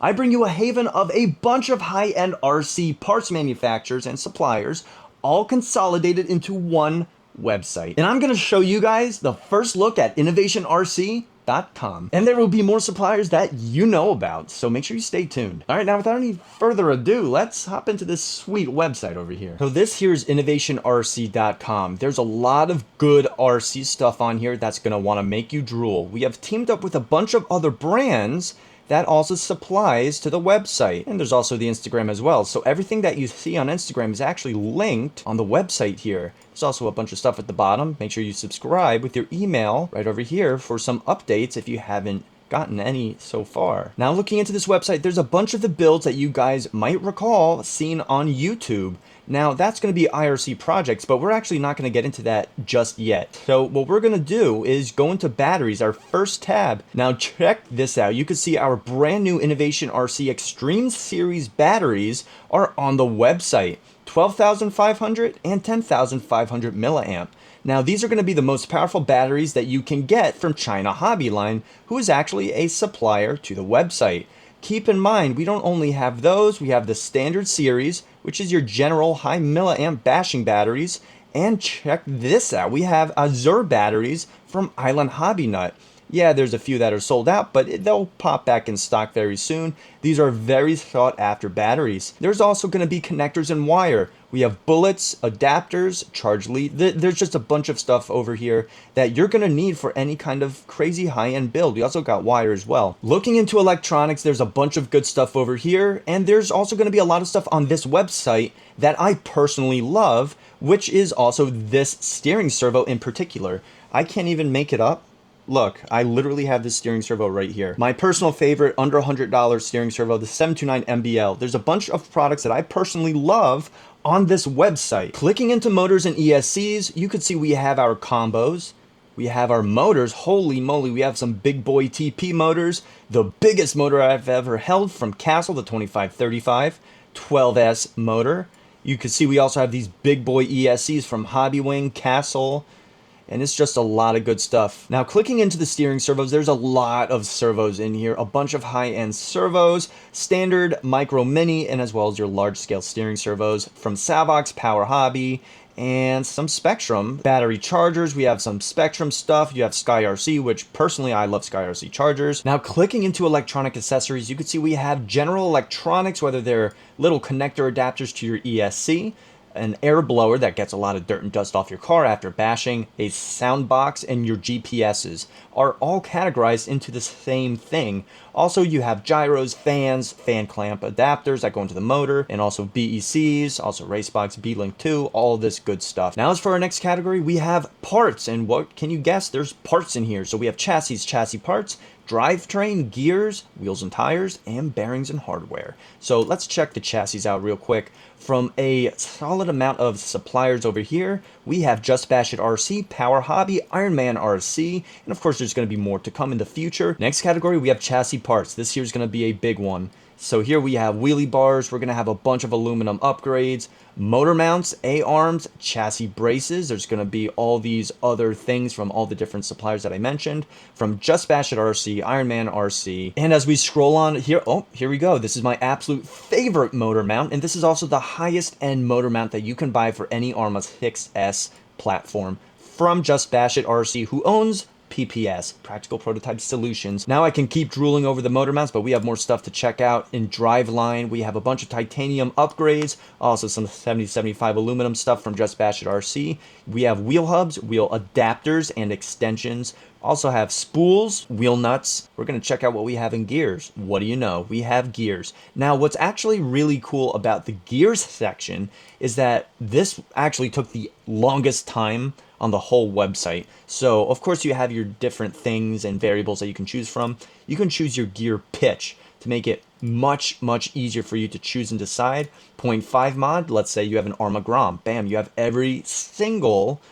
I bring you a haven of a bunch of high-end RC parts manufacturers and suppliers, all consolidated into one website. And I'm going to show you guys the first look at innovationrc.com. And there will be more suppliers that you know about, so make sure you stay tuned. All right, now without any further ado, let's hop into this sweet website over here. So this here is innovationrc.com. There's a lot of good RC stuff on here that's going to want to make you drool. We have teamed up with a bunch of other brands that also supplies to the website. And there's also the Instagram as well. So everything that you see on Instagram is actually linked on the website here. There's also a bunch of stuff at the bottom. Make sure you subscribe with your email right over here for some updates if you haven't gotten any so far. Now looking into this website, there's a bunch of the builds that you guys might recall seen on YouTube. Now that's going to be IRC projects, but we're actually not going to get into that just yet. So what we're going to do is go into batteries, our first tab. Now check this out. You can see our brand new Innovation RC Extreme Series batteries are on the website. 12,500 and 10,500 milliamp. Now these are going to be the most powerful batteries that you can get from ChinaHobbyLine, who is actually a supplier to the website. Keep in mind, we don't only have those, we have the standard series, which is your general high milliamp bashing batteries. And check this out, we have Azure batteries from Island Hobby Nut. Yeah, there's a few that are sold out, but they'll pop back in stock very soon. These are very sought after batteries. There's also going to be connectors and wire. We have bullets, adapters, charge lead. There's just a bunch of stuff over here that you're going to need for any kind of crazy high-end build. We also got wire as well. Looking into electronics, there's a bunch of good stuff over here. And there's also going to be a lot of stuff on this website that I personally love, which is also this steering servo in particular. I can't even make it up. Look, I literally have this steering servo right here. My personal favorite, under $100 steering servo, the 729 MBL. There's a bunch of products that I personally love on this website. Clicking into motors and ESCs, you could see we have our combos. We have our motors. Holy moly, we have some big boy TP motors. The biggest motor I've ever held from Castle, the 2535 12S motor. You can see we also have these big boy ESCs from Hobbywing, Castle, and it's just a lot of good stuff. Now clicking into the steering servos, there's a lot of servos in here, a bunch of high-end servos, standard, micro, mini, and as well as your large-scale steering servos from Savox, Power Hobby, and some Spectrum. Battery chargers, we have some Spectrum stuff. You have Sky RC, which personally I love Sky RC chargers. Now clicking into electronic accessories, you can see we have general electronics, whether they're little connector adapters to your ESC, an air blower that gets a lot of dirt and dust off your car after bashing, a sound box, and your GPSs are all categorized into the same thing. Also, you have gyros, fans, fan clamp adapters that go into the motor, and also BECs, also Racebox, B-Link 2, all this good stuff. Now as for our next category, we have parts, and what can you guess? There's parts in here. So we have chassis parts, drivetrain, gears, wheels and tires, and bearings and hardware. So let's check the chassis out real quick. From a solid amount of suppliers over here, we have Just Bash It RC, Power Hobby, Arrma RC, and of course there's going to be more to come in the future. Next category, we have chassis parts. This here is going to be a big one. So here we have wheelie bars, we're going to have a bunch of aluminum upgrades, motor mounts, A-arms, chassis braces. There's going to be all these other things from all the different suppliers that I mentioned, from Just Bash It RC, Arrma RC. And as we scroll on here, oh, here we go. This is my absolute favorite motor mount, and this is also the highest end motor mount that you can buy for any Arrma 6S platform from Just Bash It RC, who owns PPS, Practical Prototype Solutions. Now I can keep drooling over the motor mounts, but we have more stuff to check out. In Driveline, we have a bunch of titanium upgrades, also some 7075 aluminum stuff from Just Bash It RC. We have wheel hubs, wheel adapters, and extensions. Also have spools, wheel nuts. We're going to check out what we have in gears. What do you know? We have gears. Now, what's actually really cool about the gears section is that this actually took the longest time on the whole website. So, of course, you have your different things and variables that you can choose from. You can choose your gear pitch to make it much easier for you to choose and decide. 0.5 mod, let's say you have an Arrma Grom. Bam, you have every single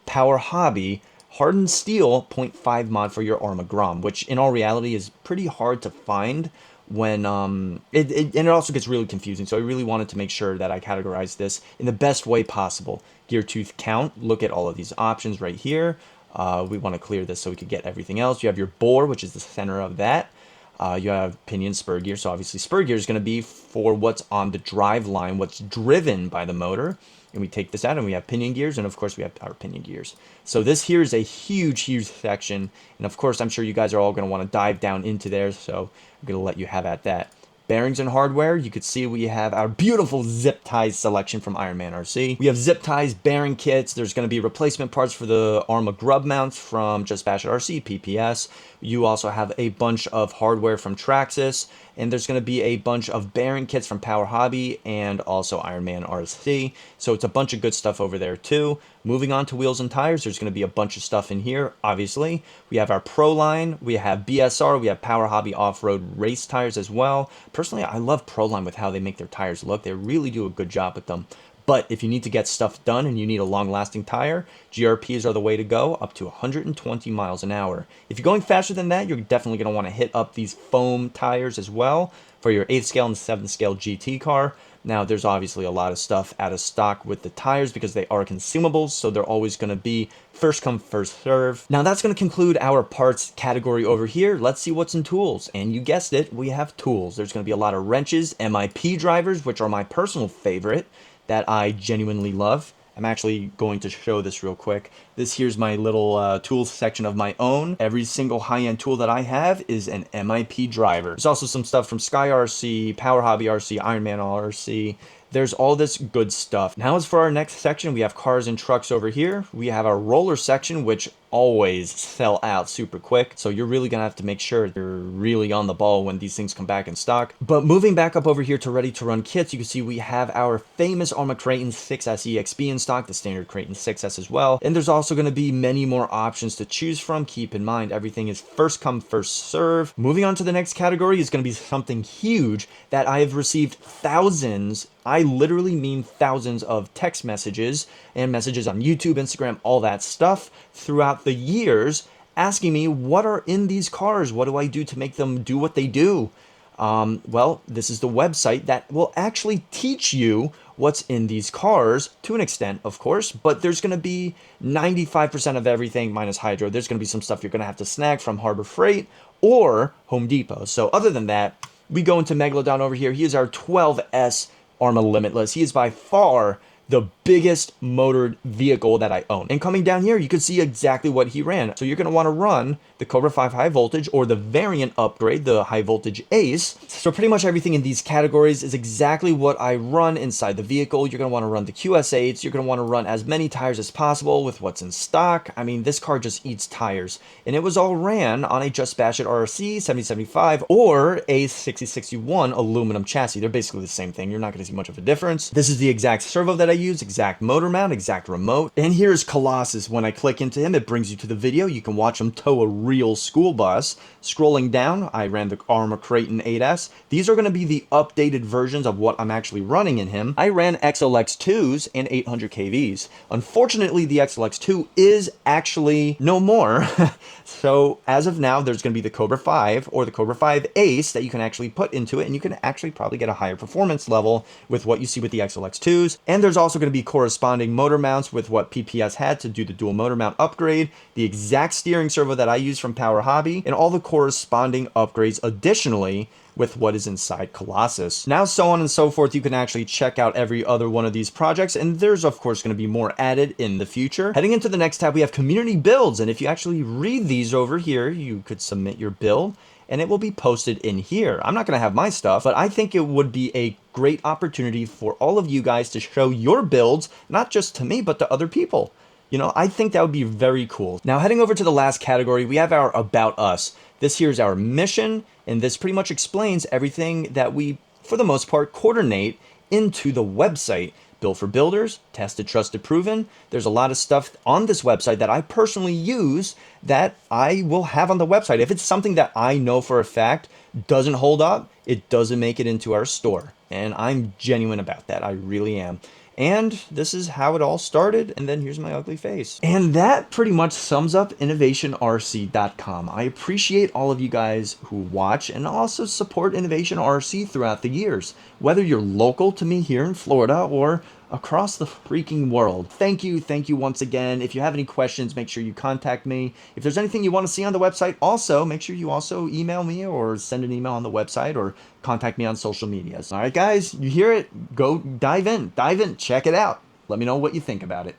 Power Hobby hardened steel 0.5 mod for your Arrma Grom, which in all reality is pretty hard to find when and it also gets really confusing. So I really wanted to make sure that I categorize this in the best way possible. Gear tooth count, look at all of these options right here. We want to clear this so we could get everything else. You have your bore, which is the center of that. You have pinion spur gear, so obviously spur gear is going to be for what's on the drive line, what's driven by the motor. And we take this out and we have pinion gears, and of course we have power pinion gears. So this here is a huge section, and of course I'm sure you guys are all going to want to dive down into there, so I'm going to let you have at that. Bearings and hardware, you could see we have our beautiful zip ties selection from Arrma RC. We have zip ties, bearing kits. There's going to be replacement parts for the Arrma grub mounts from Just Bash It RC, PPS. You also have a bunch of hardware from Traxxas, and there's going to be a bunch of bearing kits from Power Hobby and also Arrma RC. So it's a bunch of good stuff over there too. Moving on to wheels and tires, there's going to be a bunch of stuff in here, obviously. We have our Pro line, we have BSR, we have Power Hobby off-road race tires as well. Personally, I love Pro line with how they make their tires look. They really do a good job with them. But if you need to get stuff done and you need a long-lasting tire, GRPs are the way to go, up to 120 miles an hour. If you're going faster than that, you're definitely going to want to hit up these foam tires as well for your 8th scale and 7th scale GT car. Now, there's obviously a lot of stuff out of stock with the tires because they are consumables, so they're always going to be first come, first serve. Now, that's going to conclude our parts category over here. Let's see what's in tools. And you guessed it, we have tools. There's going to be a lot of wrenches, MIP drivers, which are my personal favorite that I genuinely love. I'm actually going to show this real quick. This here's my little tools section of my own. Every single high-end tool that I have is an MIP driver. There's also some stuff from Sky RC, Power Hobby RC, Ironman RC. There's all this good stuff. Now as for our next section, we have cars and trucks over here. We have our roller section, which always sell out super quick. So you're really gonna have to make sure you're really on the ball when these things come back in stock. But moving back up over here to ready to run kits, you can see we have our famous Arrma Kraton 6S EXP in stock, the standard Kraton 6S as well. And there's also gonna be many more options to choose from. Keep in mind, everything is first come, first serve. Moving on to the next category is gonna be something huge that I have received thousands, I literally mean thousands of text messages and messages on YouTube, Instagram, all that stuff throughout the years asking me what are in these cars, what do I do to make them do what they do. Well, this is the website that will actually teach you what's in these cars to an extent, of course, but there's going to be 95% of everything minus hydro. There's going to be some stuff you're going to have to snag from Harbor Freight or Home Depot. So other than that, we go into Megalodon over here. He is our 12S Arrma Limitless. He is by far the biggest motored vehicle that I own. And coming down here, you can see exactly what he ran. So you're going to want to run the Cobra 5 high voltage or the variant upgrade, the high voltage Ace. So pretty much everything in these categories is exactly what I run inside the vehicle. You're going to want to run the QS8s. You're going to want to run as many tires as possible with what's in stock. I mean, this car just eats tires. And it was all ran on a Just Bash It RC 7075 or a 6061 aluminum chassis. They're basically the same thing. You're not going to see much of a difference. This is the exact servo that I use, exact motor mount, exact remote. And here's Colossus. When I click into him, it brings you to the video. You can watch him tow a real school bus. Scrolling down, I ran the Arrma Kraton 8S. These are going to be the updated versions of what I'm actually running in him. I ran XLX2s and 800 KVs. Unfortunately, the XLX2 is actually no more. So as of now, there's going to be the Cobra 5 or the Cobra 5 Ace that you can actually put into it, and you can actually probably get a higher performance level with what you see with the XLX2s. And there's also going to be corresponding motor mounts with what PPS had to do the dual motor mount upgrade, the exact steering servo that I use from Power Hobby, and all the corresponding upgrades additionally with what is inside Colossus. Now, so on and so forth, you can actually check out every other one of these projects, and there's of course going to be more added in the future. Heading into the next tab, we have community builds, and if you actually read these over here, you could submit your build and it will be posted in here. I'm not going to have my stuff, but I think it would be a great opportunity for all of you guys to show your builds, not just to me, but to other people. You know, I think that would be very cool. Now, heading over to the last category, we have our About Us. This here is our mission, and this pretty much explains everything that we, for the most part, coordinate into the website. Built for builders, tested, trusted, proven. There's a lot of stuff on this website that I personally use that I will have on the website. If it's something that I know for a fact doesn't hold up, it doesn't make it into our store. And I'm genuine about that. I really am. And this is how it all started, and then here's my ugly face. And that pretty much sums up InnovationRC.com. I appreciate all of you guys who watch and also support Innovation RC throughout the years. Whether you're local to me here in Florida or across the freaking world. Thank you once again. If you have any questions, make sure you contact me. If there's anything you want to see on the website, also make sure you also email me or send an email on the website or contact me on social medias. All right, guys, you hear it? Go dive in, check it out. Let me know what you think about it.